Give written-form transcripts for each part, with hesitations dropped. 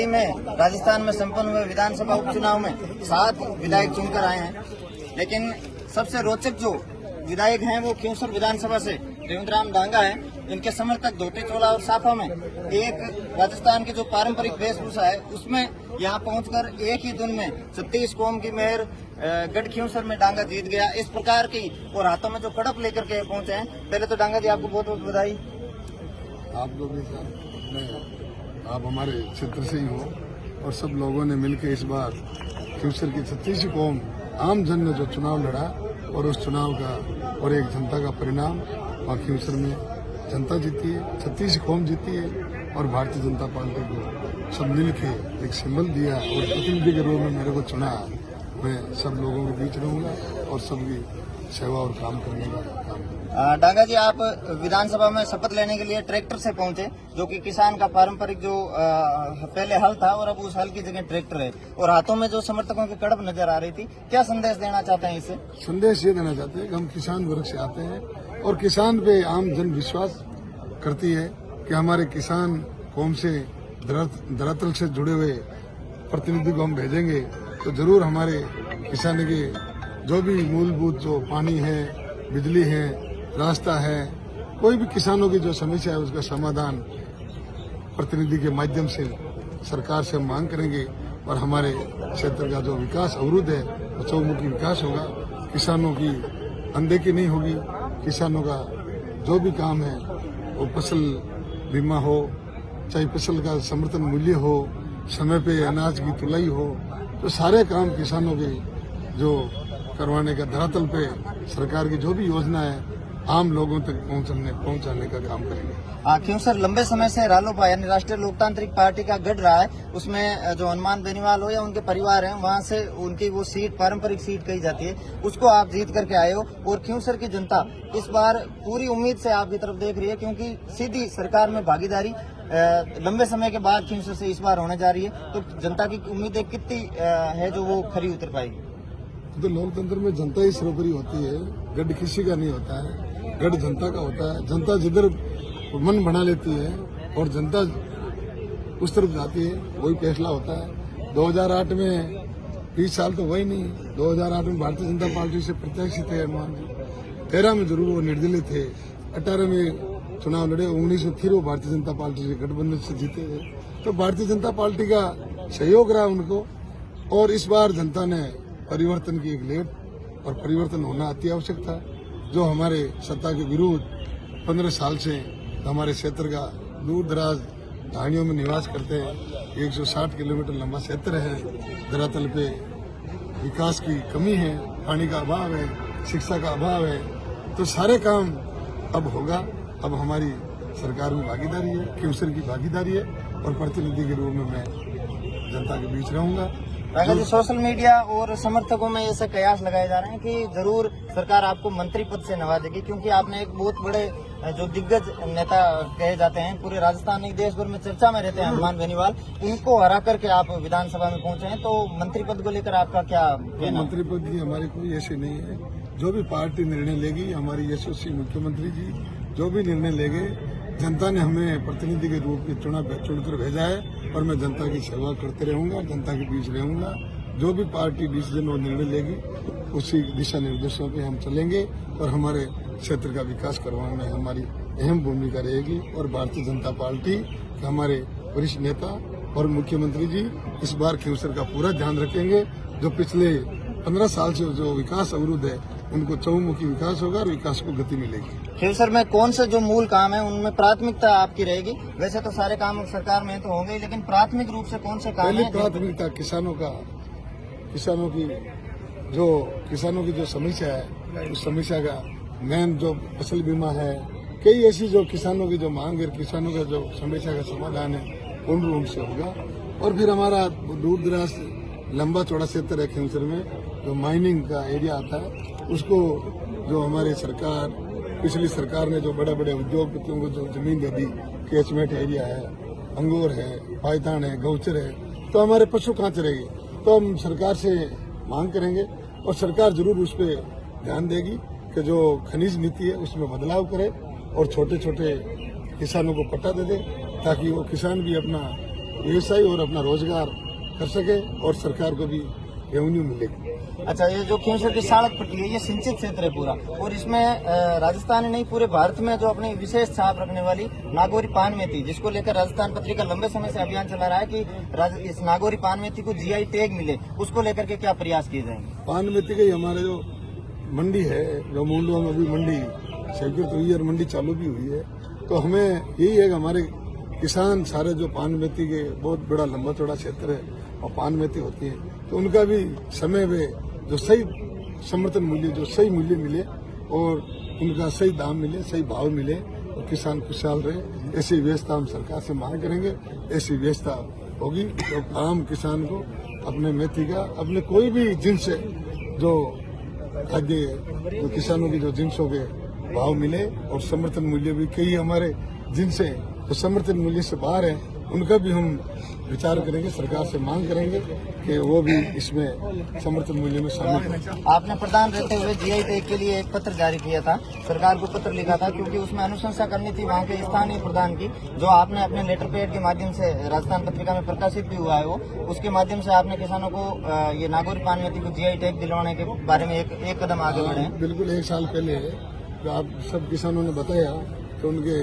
ही में राजस्थान में संपन्न हुए विधानसभा उपचुनाव में 7 विधायक चुनकर आए हैं, लेकिन सबसे रोचक जो विधायक हैं वो क्यूंसर विधानसभा से देवेंद्र डांगा है। इनके समर्थक धोती चोला और साफा में एक राजस्थान की जो पारंपरिक वेशभूषा है उसमें यहाँ पहुंचकर एक ही दिन में 36 कौम की मेयर गढ़ क्यूंसर में डांगा जीत गया। इस प्रकार की और हाथों में जो कड़प लेकर के पहुंचे हैं। पहले तो डांगा जी आपको बहुत बहुत बधाई। आप लोग भी सर, आप हमारे क्षेत्र से ही हो और सब लोगों ने मिलकर इस बार क्यूंसर की 36 कौम आम जन ने जो चुनाव लड़ा और उस चुनाव का और एक जनता का परिणाम और क्यूंसर में जनता जीती है, 36 कौम जीती है और भारतीय जनता पार्टी को सब मिल के एक सिंबल दिया और प्रतिनिधि के रूप में मेरे को चुना। मैं सब लोगों के बीच रहूंगा और सबकी सेवा और काम करने का काम। डांगा जी, आप विधानसभा में शपथ लेने के लिए ट्रैक्टर से पहुंचे, जो कि किसान का पारंपरिक जो पहले हल था और अब उस हल की जगह ट्रैक्टर है, और हाथों में जो समर्थकों की कड़प नजर आ रही थी। क्या संदेश देना चाहते हैं इससे? संदेश ये देना चाहते हैं कि हम किसान वर्ग से आते हैं और किसान पे आम जन विश्वास करती है कि हमारे किसान कौम से धरातल से जुड़े हुए प्रतिनिधि को हम भेजेंगे तो जरूर हमारे किसान के जो भी मूलभूत जो पानी है, बिजली है, रास्ता है, कोई भी किसानों की जो समस्या है उसका समाधान प्रतिनिधि के माध्यम से सरकार से मांग करेंगे और हमारे क्षेत्र का जो विकास अवरुद्ध है वो चौमुखी विकास होगा। किसानों की अनदेखी नहीं होगी। किसानों का जो भी काम है वो फसल बीमा हो, चाहे फसल का समर्थन मूल्य हो, समय पे अनाज की तुलाई हो, तो सारे काम किसानों के जो करवाने का धरातल पे सरकार की जो भी योजना है आम लोगों तक पहुंचाने का काम करेंगे। क्यूंसर लंबे समय से रालोपा यानी राष्ट्रीय लोकतांत्रिक पार्टी का गढ़ रहा है। उसमें जो हनुमान बेनीवाल हो या उनके परिवार हैं, वहां से उनकी वो सीट पारंपरिक सीट कही जाती है, उसको आप जीत करके आए हो। और क्यूंसर की जनता इस बार पूरी उम्मीद से आपकी तरफ देख रही है, क्योंकि सीधी सरकार में भागीदारी लंबे समय के बाद क्यूंसर से इस बार होने जा रही है। तो जनता की उम्मीदें कितनी है जो वो खरी उतर पाएगी? तो लोकतंत्र में जनता ही सर्वोपरि होती है, गढ़ किसी का नहीं होता है, गढ़ जनता का होता है। जनता जिधर मन बना लेती है और जनता उस तरफ जाती है, वही फैसला होता है। 2008 में 20 साल तो वही नहीं, 2008 में भारतीय जनता पार्टी से प्रत्याशी थे हनुमान जी, 13 में जरूर वो निर्दलीय थे, 18 में चुनाव लड़े, 19 में फिर वो भारतीय जनता पार्टी से गठबंधन से जीते थे। तो भारतीय जनता पार्टी का सहयोग रहा उनको और इस बार जनता ने परिवर्तन की एक लेट और परिवर्तन होना अति आवश्यक था। जो हमारे सत्ता के विरुद्ध 15 साल से हमारे क्षेत्र का दूर दराज ढाणियों में निवास करते हैं, 160 किलोमीटर लंबा क्षेत्र है, धरातल पे विकास की कमी है, पानी का अभाव है, शिक्षा का अभाव है, तो सारे काम अब होगा। अब हमारी सरकार में भागीदारी है, क्यूंसर की भागीदारी है और प्रतिनिधि के रूप में मैं जनता के बीच रहूंगा। जी, सोशल मीडिया और समर्थकों में ऐसे कयास लगाए जा रहे हैं कि जरूर सरकार आपको मंत्री पद से नवाजेगी, क्योंकि आपने एक बहुत बड़े जो दिग्गज नेता कहे जाते हैं, पूरे राजस्थान एक देश भर में चर्चा में रहते हैं, हनुमान बेनीवाल, उनको हरा करके आप विधानसभा में पहुंचे हैं। तो मंत्री पद को लेकर आपका क्या कहना? मंत्री पद की हमारी कोई ऐसी नहीं है। जो भी पार्टी निर्णय लेगी, हमारी यशस्वी मुख्यमंत्री जी जो भी निर्णय लेंगे, जनता ने हमें प्रतिनिधि के रूप में चुनकर भेजा है और मैं जनता की सेवा करते रहूंगा, जनता के बीच रहूंगा। जो भी पार्टी डिसीजन और निर्णय लेगी उसी दिशा निर्देशों पे हम चलेंगे और हमारे क्षेत्र का विकास करवाने में हमारी अहम भूमिका रहेगी। और भारतीय जनता पार्टी के हमारे वरिष्ठ नेता और मुख्यमंत्री जी इस बार क्यूंसर का पूरा ध्यान रखेंगे। जो पिछले 15 साल से जो विकास अवरुद्ध है उनको चहुमुखी विकास होगा और विकास को गति मिलेगी। क्यूंसर में कौन से जो मूल काम है उनमें प्राथमिकता आपकी रहेगी? वैसे तो सारे काम सरकार में तो होंगे, लेकिन प्राथमिक रूप से कौन से काम है? प्राथमिकता किसानों की जो समस्या है उस समस्या का मेन जो फसल बीमा है, कई ऐसी जो किसानों की जो मांग है, किसानों का जो समस्या का समाधान है पूर्ण रूप से होगा। और फिर हमारा दूर दराज लंबा चौड़ा क्षेत्र है क्यूंसर में, जो माइनिंग का एरिया आता है, उसको जो हमारे पिछली सरकार ने जो बड़े बड़े उद्योगपतियों को जो जमीन दे दी, कैचमेंट एरिया है, अंगूर है, पायतान है, गौचर है, तो हमारे पशु कहाँ चरेंगे? तो हम सरकार से मांग करेंगे और सरकार जरूर उस पर ध्यान देगी कि जो खनिज नीति है उसमें बदलाव करे और छोटे छोटे किसानों को पट्टा दे दे, ताकि वो किसान भी अपना व्यवसाय और अपना रोजगार कर सके और सरकार को भी रेवेन्यू मिलेगी। अच्छा, ये जो खींवसर की सड़क पट्टी है ये सिंचित क्षेत्र है पूरा, और इसमें राजस्थान ही नहीं पूरे भारत में जो अपनी विशेष छाप रखने वाली नागौरी पान मेथी, जिसको लेकर राजस्थान पत्रिका लंबे समय से अभियान चला रहा है कि इस नागौरी पान मेथी को जीआई टैग मिले, उसको लेकर के क्या प्रयास किए जाएंगे? पान मेथी की हमारे जो मंडी है, जो मुंडवा में अभी मंडी स्वीकृत हुई है और मंडी चालू भी हुई है, तो हमें यही है कि हमारे किसान सारे जो पान मेथी के बहुत बड़ा लंबा चौड़ा क्षेत्र है और पान मेथी होती है, तो उनका भी समय में जो सही समर्थन मूल्य, जो सही मूल्य मिले और उनका सही दाम मिले, सही भाव मिले और किसान खुशहाल रहे, ऐसी व्यवस्था हम सरकार से मांग करेंगे। ऐसी व्यवस्था होगी तो आम किसान को अपने मेथी का, अपने कोई भी जिन्स से जो खाद्य, जो किसानों की जो जिन्सों के भाव मिले और समर्थन मूल्य भी, कई हमारे जिनसे जो समर्थन मूल्य से बाहर है उनका भी हम विचार करेंगे, सरकार से मांग करेंगे कि वो भी इसमें समर्थन मूल्य में शामिल करें। आपने प्रधान रहते हुए जीआई टैग के लिए एक पत्र जारी किया था, सरकार को पत्र लिखा था, क्योंकि उसमें अनुशंसा करनी थी वहाँ के स्थानीय प्रधान की, जो आपने अपने लेटर पैड के माध्यम से राजस्थान पत्रिका में प्रकाशित भी हुआ है वो, उसके माध्यम से आपने किसानों को ये नागौरी पान मेथी को जीआई टैग दिलवाने के बारे में एक कदम आगे बढ़े हैं। बिल्कुल 1 साल पहले जो आप सब किसानों ने बताया तो उनके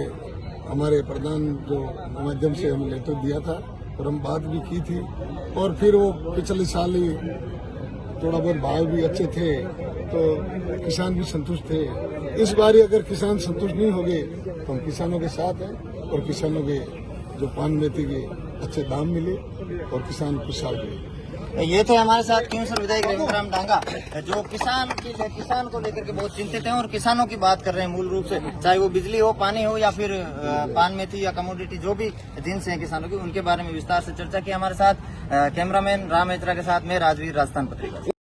हमारे प्रधान जो माध्यम से हम लेटर दिया था और हम बात भी की थी, और फिर वो पिछले साल ही थोड़ा बहुत भाव भी अच्छे थे तो किसान भी संतुष्ट थे। इस बार अगर किसान संतुष्ट नहीं हो गए तो हम किसानों के साथ हैं और किसानों के जो पान मेथी के अच्छे दाम मिले और किसान खुशहाल रहे। ये थे हमारे साथ खींवसर विधायक रविंद्राम डांगा, जो किसान को लेकर के बहुत चिंतित हैं और किसानों की बात कर रहे हैं मूल रूप से, चाहे वो बिजली हो, पानी हो या फिर पान मेथी या कमोडिटी, जो भी जिन्स हैं किसानों की, उनके बारे में विस्तार से चर्चा की। हमारे साथ कैमरामैन राम मेहत्रा के साथ मैं राजवीर, राजस्थान पत्रिका।